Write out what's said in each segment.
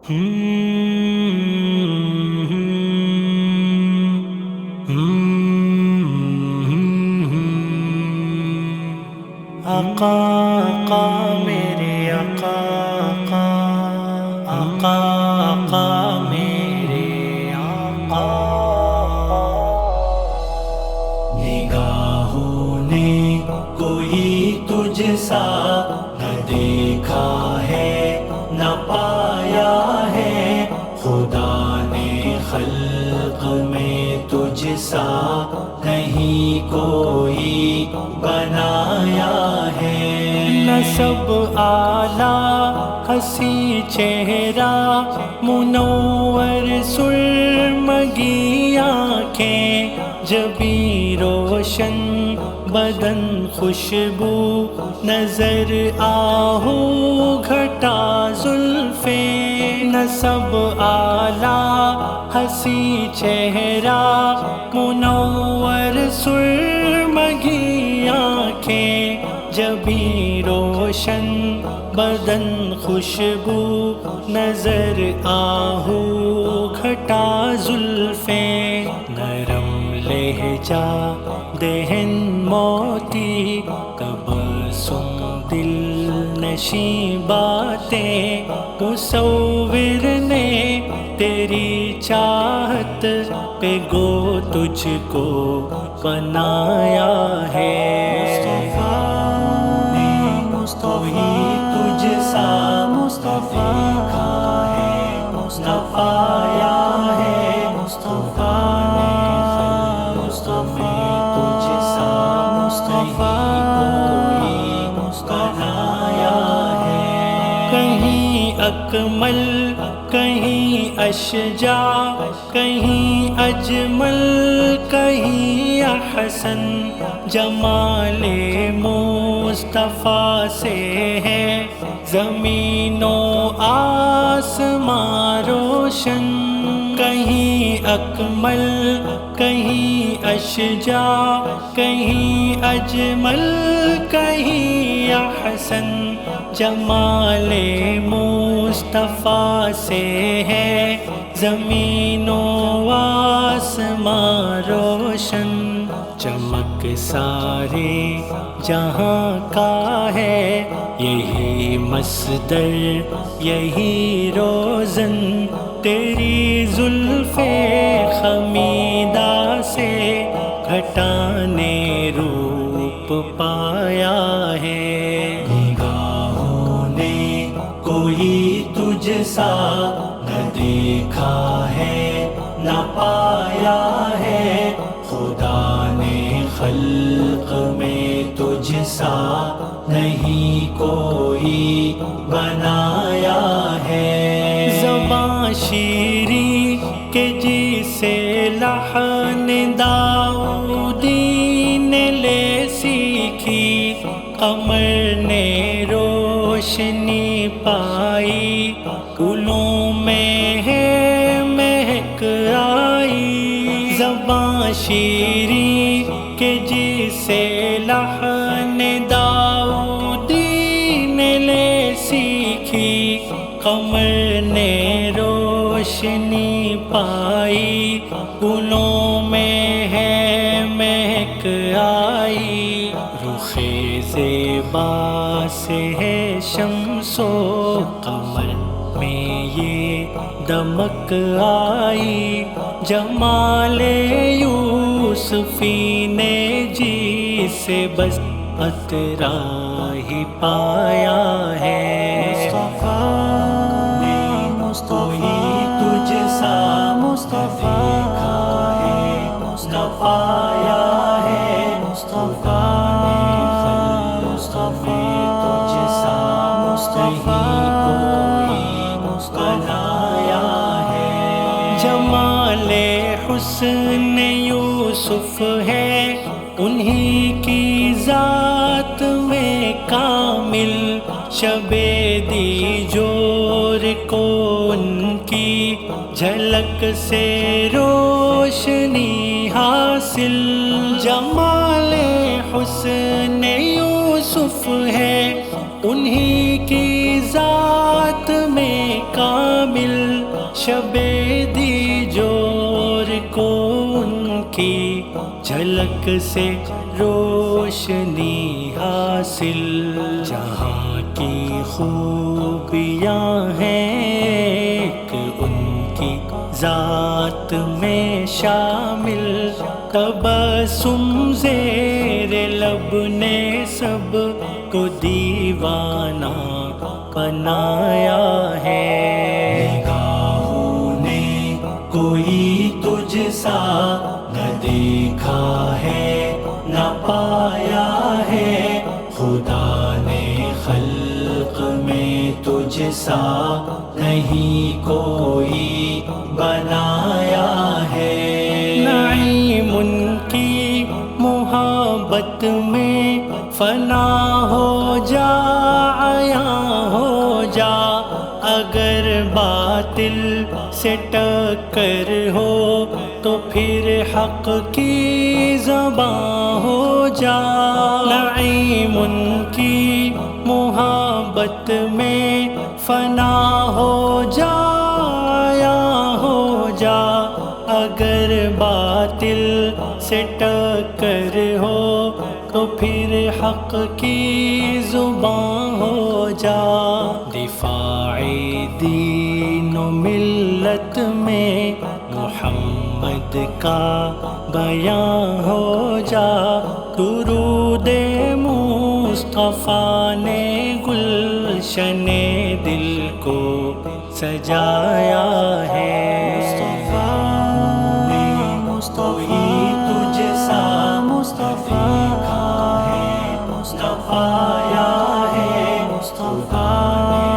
آقا آقا میرے آقا آقا آقا میرے آقا، نگاہوں نے کوئی تجھ سا نہ دیکھا ہے نہ پایا ہے، خدا نے خلق میں تجھ سا نہیں کوئی بنایا ہے، نسب اعلیٰ حسی چہرہ منور سرمگی آنکھیں، جبیں روشن بدن خوشبو نظر آہو گھٹا زلفیں، نسب اعلیٰ حسی چہرہ منور سرمگی آنکھیں، جبیں روشن بدن خوشبو نظر آہو گھٹا زلفیں، نرم لہجہ دہن موتی تبسم دل نشیں باتیں، مصور نے تیری چاہت پہ گو تجھ کو بنایا ہے، کوئی تجھ سا مصطفیٰ ہے نہ پایا ہے، مصطفیٰ نے تجھ سا مصطفیٰ کوئی بنایا ہے، کہیں اکمل کہیں اشجاع کہیں اجمل کہیں احسن، جمال مصطفیٰ سے ہے زمین و آسمان روشن، کہیں اکمل کہیں اشجاع کہیں اجمل کہیں احسن، جمال مصطفیٰ سے ہے زمین و آسمان روشن، چمک سارے جہاں کا ہے یہی مصدر یہی روزن، تیری زلف خمیدہ سے گھٹا نے روپ پایا ہے، نگاہوں نے کوئی تجھ سا نہ دیکھا ہے نہ پایا ہے، خدا نے خلق میں تجھ سا نہیں کوئی بنایا ہے، زباں شیریں کہ جسے لحن داؤدی نے لے سیکھی، قمر نے روشنی پائی گلوں میں ہے مہک آئی، زباں شیریں کہ جسے لحن داؤدی نے لے سیکھی، قمر نے روشنی پائی گلوں میں ہے مہک آئی، رخ زیبا سے ہے شمس و قمر میں یہ دمک آئی، جمال یوسفی نے جی سے بس قطرہ ہی پایا ہے، کوئی تجھ سا مصطفیٰ ہے نہ پایا ہے، مصطفیٰ نے تجھ سا مصطفیٰ کوئی بنایا ہے، جمال حسن یوسف ہے انہی کی ذات میں کامل، شب دی جور کو ان کی جھلک سے روشنی حاصل، جمال حسن یوسف یوسف ہے انہی کی ذات میں کامل، شب دی جور کو ان کی جھلک سے روشنی حاصل، جہاں کی خوبیاں ہیں ایک ان کی ذات میں شامل، تبسم زیر لب نے سب کو دیوانہ بنایا ہے، نگاہوں نے کوئی تجھ سا نہ دیکھا ہے نہ پایا ہے، خدا نے خلق میں تجھ سا نہیں کوئی بنایا ہے، نعیم ان کی محبت میں فنا ہو جا عیاں ہو جا، اگر باطل سے ٹکر ہو تو پھر حق کی زباں ہو جا، نعیم ان کی محبت میں فنا ہو جا عیاں ہو جا، اگر باطل سے ٹکر ہو تو پھر حق کی زباں ہو جا، دفاع دین و ملت میں محمد کا بیان ہو جا، درود مصطفیٰ نے گلشن دل کو سجایا ہے، کوئی تجھ سا مصطفیٰ ہے نہ پایا ہے، خدا نے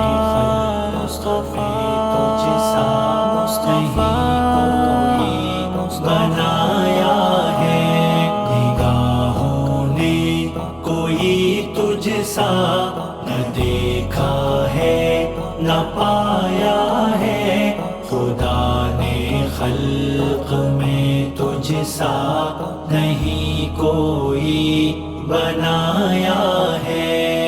مصطفیٰ تجھ سا مصطفیٰ کوئی بنایا ہے، نگاہوں نے کوئی تجھ سا نہ دیکھا ہے نہ پایا ہے، خدا نے خلق میں تجھ سا نہیں کوئی بنایا ہے۔